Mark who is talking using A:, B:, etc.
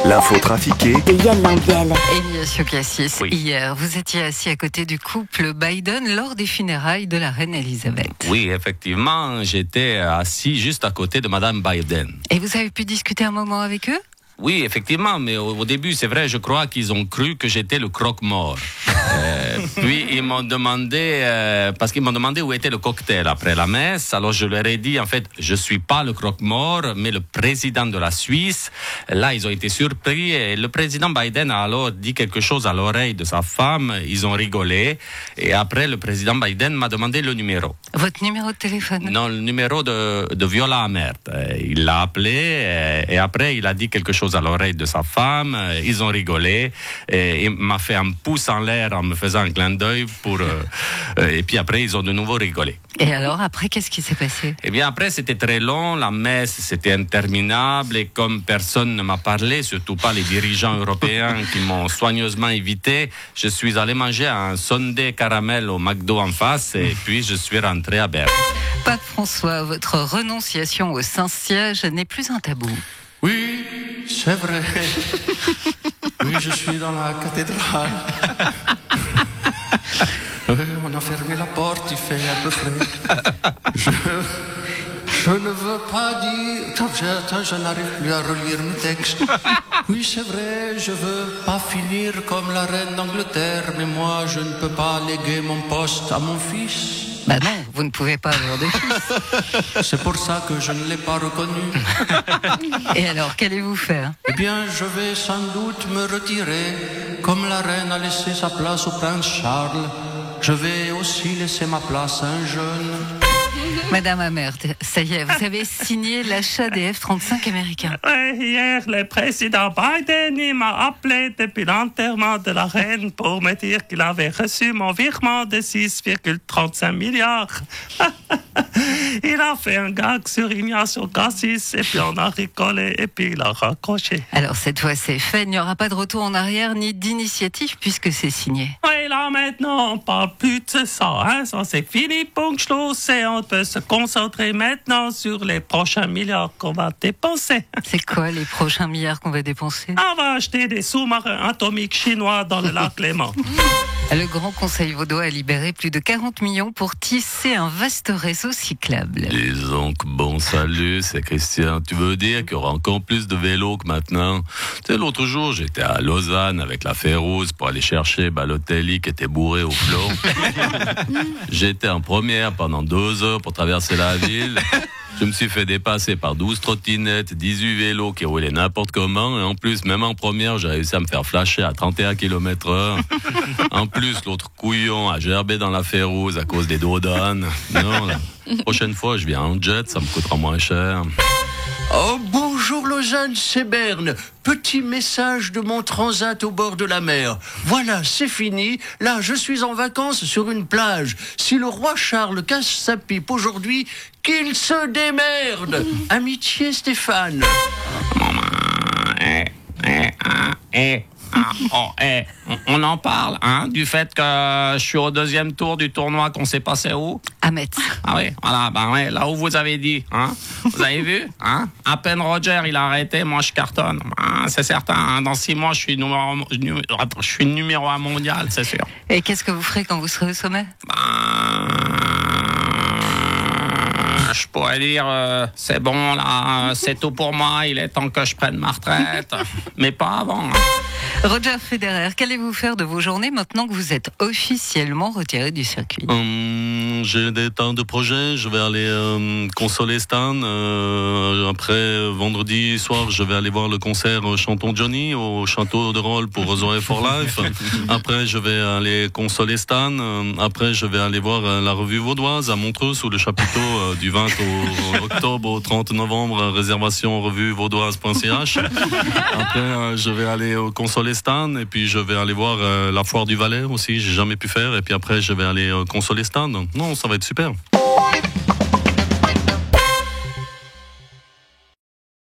A: L'info trafiquée
B: de Yann Lambiel.
C: Ignacio Cassis, hier, vous étiez assis à côté du couple Biden lors des funérailles de la reine Elisabeth.
D: Oui, effectivement, j'étais assis juste à côté de Madame Biden.
C: Et vous avez pu discuter un moment avec eux ?
D: Oui, effectivement, mais au début, c'est vrai, je crois qu'ils ont cru que j'étais le croque-mort. Puis ils m'ont demandé, parce qu'ils m'ont demandé où était le cocktail après la messe. Alors je leur ai dit, en fait, je suis pas le croque-mort, mais le président de la Suisse. Là, ils ont été surpris et le président Biden a alors dit quelque chose à l'oreille de sa femme. Ils ont rigolé et après, le président Biden m'a demandé le numéro.
C: Votre numéro de téléphone ?
D: Non, le numéro de Viola Amert. Il l'a appelé et après, il a dit quelque chose à l'oreille de sa femme. Ils ont rigolé et il m'a fait un pouce en l'air en me faisant un clin d'œil et puis après ils ont de nouveau rigolé.
C: Et alors après, qu'est-ce qui s'est passé ?
D: Eh bien après, c'était très long, la messe c'était interminable et comme personne ne m'a parlé, surtout pas les dirigeants européens qui m'ont soigneusement évité, je suis allé manger un sundae caramel au McDo en face et puis je suis rentré à Berne.
C: Pape François, votre renonciation au Saint-Siège n'est plus un tabou.
E: Oui, c'est vrai. Oui, je suis dans la cathédrale. On a fermé la porte, il fait un peu frais. Je ne veux pas dire... Attends, je n'arrive plus à relire mes textes. Oui, c'est vrai, je veux pas finir comme la reine d'Angleterre, mais moi, je ne peux pas léguer mon poste à mon fils.
C: Bah non, vous ne pouvez pas avoir de fils.
E: C'est pour ça que je ne l'ai pas reconnu.
C: Et alors, qu'allez-vous faire ?
E: Eh bien, je vais sans doute me retirer. Comme la reine a laissé sa place au prince Charles, je vais aussi laisser ma place à un jeune.
C: Madame Amert, ça y est, vous avez signé l'achat des F-35 américains.
F: Ouais, hier, le président Biden il m'a appelé depuis l'enterrement de la reine pour me dire qu'il avait reçu mon virement de 6,35 milliards. Il a fait un gag sur Ignacio Cassis et puis on a rigolé et puis il a raccroché.
C: Alors cette fois c'est fait, il n'y aura pas de retour en arrière ni d'initiative puisque c'est signé.
F: Oui, là maintenant on parle plus de ça, hein. Ça c'est fini, Punchlos, et on peut se concentrer maintenant sur les prochains milliards qu'on va dépenser.
C: C'est quoi les prochains milliards qu'on va dépenser ?
F: On va acheter des sous-marins atomiques chinois dans le lac Léman.
C: Le Grand Conseil vaudois a libéré plus de 40 millions pour tisser un vaste réseau cyclable.
D: Disons que bon salut, c'est Christian. Tu veux dire qu'il y aura encore plus de vélos que maintenant ? Tu sais, l'autre jour, j'étais à Lausanne avec la Férouse pour aller chercher Balotelli qui était bourré au flot. J'étais en première pendant 2 heures pour traverser la ville. Je me suis fait dépasser par 12 trottinettes, 18 vélos qui roulaient n'importe comment. Et en plus, même en première, j'ai réussi à me faire flasher à 31 km/h. En plus, l'autre couillon a gerbé dans la Férouse à cause des douanes. Non, la prochaine fois, je viens en jet, ça me coûtera moins cher.
E: Oh, bonjour Lausanne, c'est Berne. Petit message de mon transat au bord de la mer. Voilà, c'est fini. Là, je suis en vacances sur une plage. Si le roi Charles casse sa pipe aujourd'hui, qu'il se démerde. Amitié Stéphane.
D: On en parle, hein, du fait que je suis au 2e tour du tournoi qu'on sait pas c'est où.
C: À Metz.
D: Ah oui, voilà, ouais, là où vous avez dit, hein. Vous avez vu, hein. À peine Roger, il a arrêté, moi je cartonne. Hein, c'est certain, hein, dans 6 mois, je suis numéro 1 mondial, c'est sûr.
C: Et qu'est-ce que vous ferez quand vous serez au sommet ?
D: Je pourrais dire, c'est bon là, c'est tout pour moi, il est temps que je prenne ma retraite. Mais pas avant. Hein.
C: Roger Federer, qu'allez-vous faire de vos journées maintenant que vous êtes officiellement retiré du circuit ?
G: J'ai des tas de projets. Je vais aller consoler Stan. Après, vendredi soir, je vais aller voir le concert Chantons Johnny au Château de Rolles pour Zoé for Life. Après, je vais aller consoler Stan. Après, je vais aller voir la revue vaudoise à Montreux sous le chapiteau du 20 octobre au 30 novembre. Réservation revue vaudoise.ch. Après, je vais aller consoler Stan et puis je vais aller voir la foire du Valais aussi. J'ai jamais pu faire. Et puis après, je vais aller consoler Stan. Non, ça va être super.